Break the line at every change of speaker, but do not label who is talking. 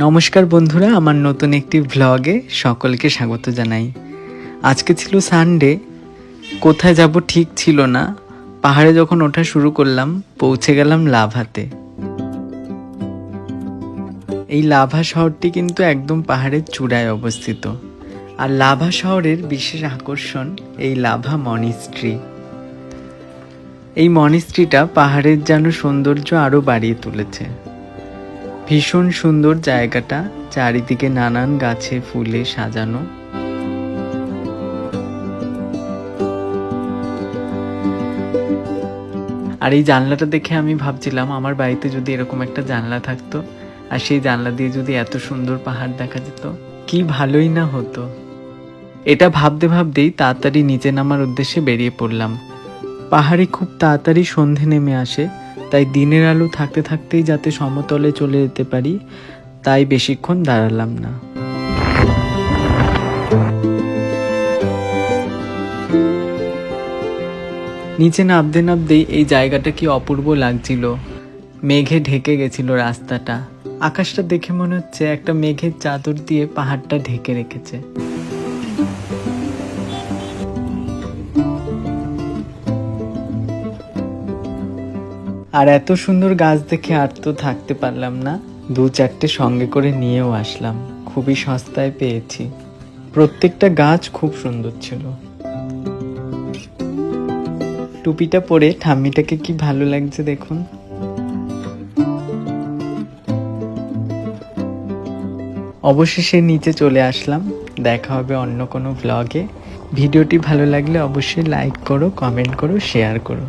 নমস্কার বন্ধুরা, আমার নতুন একটি ভ্লগে সকলকে স্বাগত জানাই। আজকে ছিল সানডে, কোথায় যাব ঠিক ছিল না। পাহাড়ে যখন ওঠা শুরু করলাম, পৌঁছে গেলাম লাভাতে। এই লাভা শহরটি কিন্তু একদম পাহাড়ের চূড়ায় অবস্থিত। আর লাভা শহরের বিশেষ আকর্ষণ এই লাভা মনিস্ট্রি। এই মনিস্ট্রিটা পাহাড়ের যেন সৌন্দর্য আরও বাড়িয়ে তুলেছে। ভীষণ সুন্দর জায়গাটা, চারিদিকে নানান গাছে ফুলে সাজানো। আর এই জানলাটা দেখে আমি ভাবছিলাম আমার বাড়িতে যদি এরকম একটা জানলা থাকতো, আর সেই জানলা দিয়ে যদি এত সুন্দর পাহাড় দেখা যেত, কি ভালোই না হতো। এটা ভাবতে ভাবতেই তাড়াতাড়ি নিচে নামার উদ্দেশ্যে বেরিয়ে পড়লাম। পাহাড়ে খুব তাড়াতাড়ি সন্ধে নেমে আসে, তাই দিনের আলো থাকতে থাকতেই যাতে সমতলে চলে যেতে পারি, তাই বেশিক্ষণ দাঁড়ালাম না। নিচে নামতে নামতেই এই জায়গাটা কি অপূর্ব লাগছিল। মেঘে ঢেকে গেছিল রাস্তাটা। আকাশটা দেখে মনে হচ্ছে একটা মেঘের চাদর দিয়ে পাহাড়টা ঢেকে রেখেছে। আর এত সুন্দর গাছ দেখে আর তো থাকতে পারলাম না, 2-4টে সঙ্গে করে নিয়েও আসলাম। খুবই সস্তায় পেয়েছি। প্রত্যেকটা গাছ খুব সুন্দর ছিল। টুপিটা পরে ঠাম্মিটাকে কি ভালো লাগছে দেখুন। অবশেষে নিচে চলে আসলাম। দেখা হবে অন্য কোনো ভ্লগে। ভিডিওটি ভালো লাগলে অবশ্যই লাইক করো, কমেন্ট করো, শেয়ার করো।